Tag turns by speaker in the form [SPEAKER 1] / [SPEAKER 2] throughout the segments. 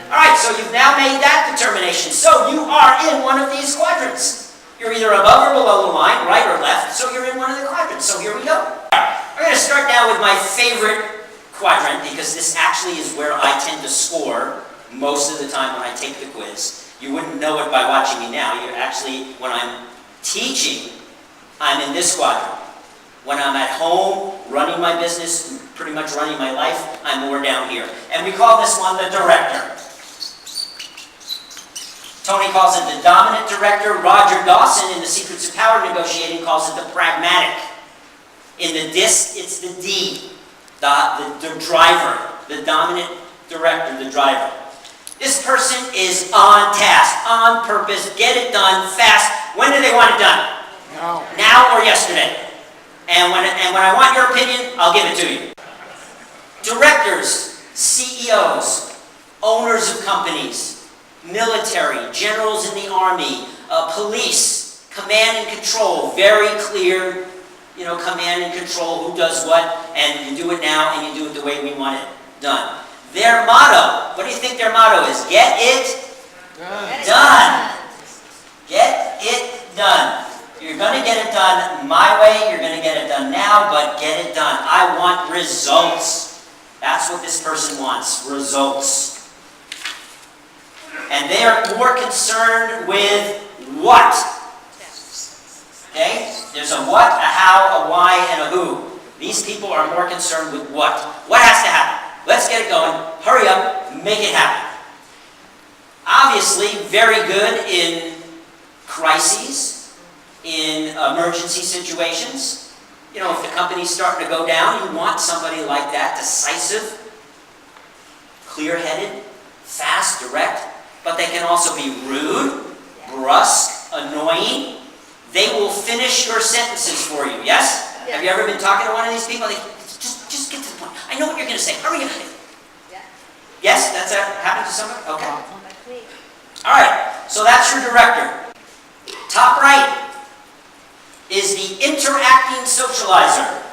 [SPEAKER 1] All right, so you've now made that determination. So you are in one of these quadrants. You're either above or below the line, right or left, so you're in one of the quadrants. So here we go. All right, we're going to start now with my favorite quadrant, because this actually is where I tend to score most of the time when I take the quiz. You wouldn't know it by watching me now. You actually, when I'm teaching, I'm in this quadrant. When I'm at home, running my business, pretty much running my life, I'm more down here. And we call this one the director. Tony calls it the dominant director. Roger Dawson in the Secrets of Power Negotiating calls it the pragmatic. In the DISC, it's the D, the driver, the dominant director, the driver. This person is on task, on purpose, get it done fast. When do they want it done?
[SPEAKER 2] Now.
[SPEAKER 1] Now or yesterday? And when I want your opinion, I'll give it to you. Directors, CEOs, owners of companies, military, generals in the army, police, command and control, very clear, command and control, who does what, and you do it now, and you do it the way we want it done. Their motto, what do you think their motto is? Get it done. Get it done. You're going to get it done my way, you're going to get it done now, but get it done. I want results. That's what this person wants, results. And they are more concerned with what? Okay? There's a what, a how, a why, and a who. These people are more concerned with what. What has to happen? Let's get it going. Hurry up, make it happen. Obviously, very good in crises, in emergency situations. If the company's starting to go down, you want somebody like that, decisive, clear-headed, fast, direct, but they can also be rude, brusque, annoying. They will finish your sentences for you, yes? Have you ever been talking to one of these people? They just get to the point. I know what you're going to say. Hurry up. Yeah. Yes? That's happened to someone? Okay. All right. So that's your director. Top right is the interacting socializer.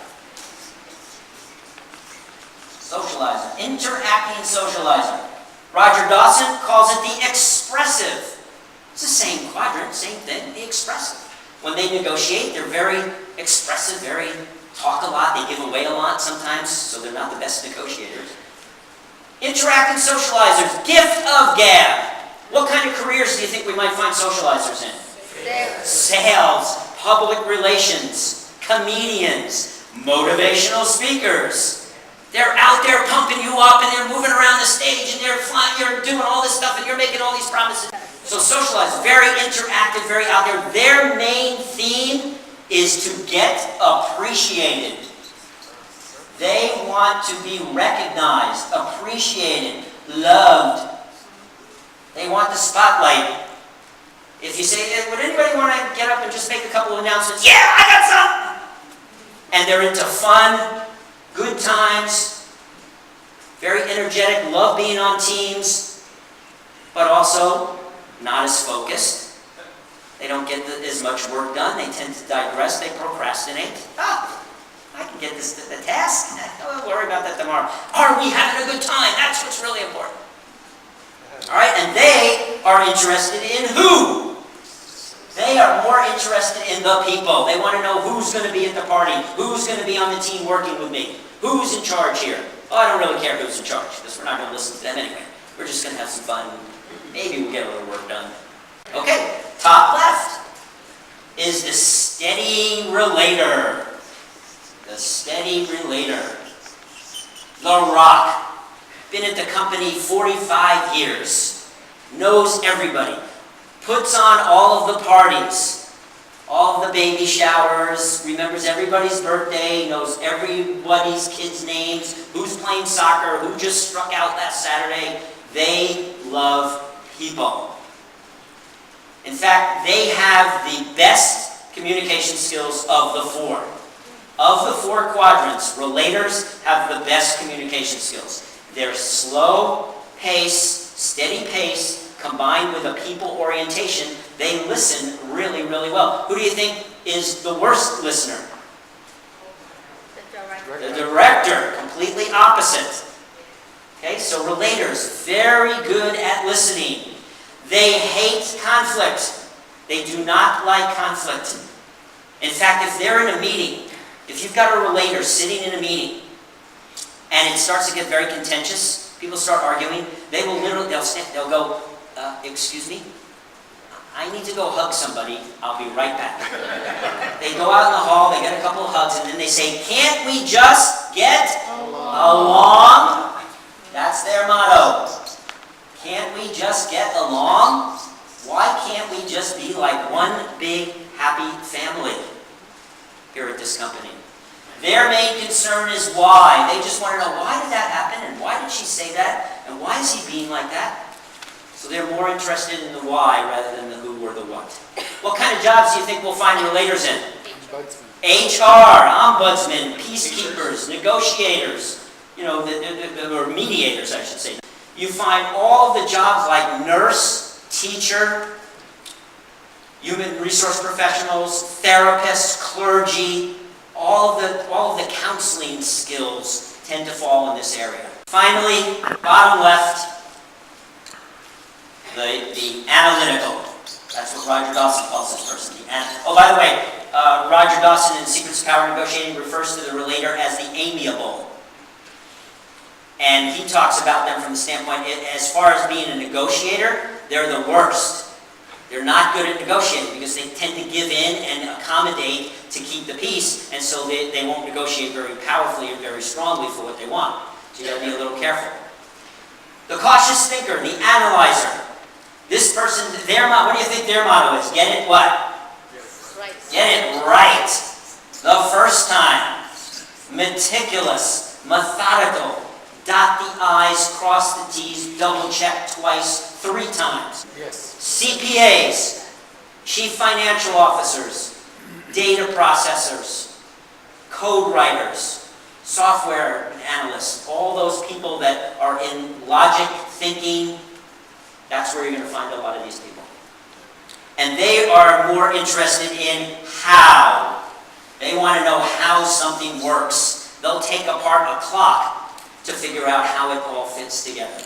[SPEAKER 1] Interacting socializer. Roger Dawson calls it the expressive. It's the same quadrant, same thing, the expressive. When they negotiate, they're very expressive, talk a lot, they give away a lot sometimes, so they're not the best negotiators. Interacting socializers, gift of gab. What kind of careers do you think we might find socializers in? Sales, public relations, comedians, motivational speakers. They're out there pumping you up and they're moving around the stage and they're flying, you're doing all this stuff and you're making all these promises. So socializers, very interactive, very out there. Their main theme is to get appreciated. They want to be recognized, appreciated, loved. They want the spotlight. If you say, would anybody want to get up and just make a couple of announcements? Yeah, I got some! And they're into fun, good times, very energetic, love being on teams, but also not as focused. They don't get as much work done. They tend to digress. They procrastinate. I can get this to the task. Don't worry about that tomorrow. Are we having a good time? That's what's really important. All right, and they are interested in who? They are more interested in the people. They want to know who's going to be at the party, who's going to be on the team working with me, who's in charge here. Oh, I don't really care who's in charge, because we're not going to listen to them anyway. We're just going to have some fun. Maybe we'll get a little work done. Okay, top left is the steady relator. The steady relator. The Rock. Been at the company 45 years. Knows everybody. Puts on all of the parties. All of the baby showers. Remembers everybody's birthday. Knows everybody's kids' names. Who's playing soccer. Who just struck out last Saturday. They love people. In fact, they have the best communication skills of the four. Of the four quadrants, relators have the best communication skills. They're slow pace, steady pace, combined with a people orientation. They listen really, really well. Who do you think is the worst listener? The director, completely opposite. Okay, so relators, very good at listening. They hate conflict. They do not like conflict. In fact, if they're in a meeting, if you've got a relator sitting in a meeting, and it starts to get very contentious, people start arguing, they will literally, they'll go, excuse me, I need to go hug somebody, I'll be right back. They go out in the hall, they get a couple of hugs, and then they say, can't we just get along? That's their motto. Can't we just get along? Why can't we just be like one big happy family here at this company? Their main concern is why. They just want to know, why did that happen? And why did she say that? And why is he being like that? So they're more interested in the why rather than the who or the what. What kind of jobs do you think we'll find relators in? HR, ombudsman, peacekeepers, negotiators, or mediators, I should say. You find all of the jobs like nurse, teacher, human resource professionals, therapists, clergy, all of the counseling skills tend to fall in this area. Finally, bottom left, the analytical. That's what Roger Dawson calls this person. By the way, Roger Dawson in Secrets of Power Negotiating refers to the relator as the amiable. And he talks about them from the standpoint, as far as being a negotiator, they're the worst. They're not good at negotiating because they tend to give in and accommodate to keep the peace, and so they won't negotiate very powerfully or very strongly for what they want. So you got to be a little careful. The cautious thinker, the analyzer. This person, what do you think their motto is? Get it what?
[SPEAKER 2] Right.
[SPEAKER 1] Get it right. The first time. Meticulous, methodical. Dot the I's, cross the T's, double check twice, 3 times.
[SPEAKER 3] Yes.
[SPEAKER 1] CPAs, chief financial officers, data processors, code writers, software analysts, all those people that are in logic, thinking, that's where you're going to find a lot of these people. And they are more interested in how. They want to know how something works. They'll take apart a clock to figure out how it all fits together.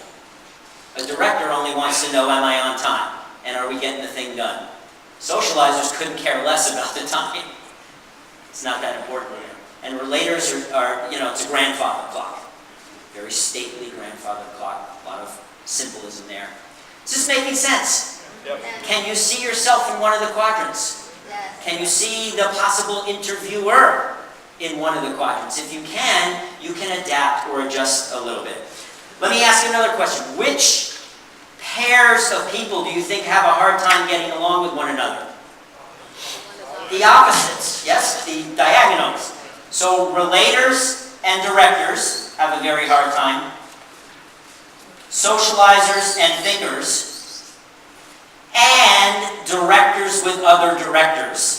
[SPEAKER 1] A director only wants to know, am I on time? And are we getting the thing done? Socializers couldn't care less about the time. It's not that important here. And relators are it's a grandfather clock. Very stately grandfather clock. A lot of symbolism there. Is this making sense?
[SPEAKER 3] Yep.
[SPEAKER 1] Can you see yourself in one of the quadrants?
[SPEAKER 2] Yes.
[SPEAKER 1] Can you see the possible interviewer in one of the quadrants? If you can adapt or adjust a little bit. Let me ask you another question. Which pairs of people do you think have a hard time getting along with one another? The opposites, yes, the diagonals. So relators and directors have a very hard time. Socializers and thinkers. And directors with other directors.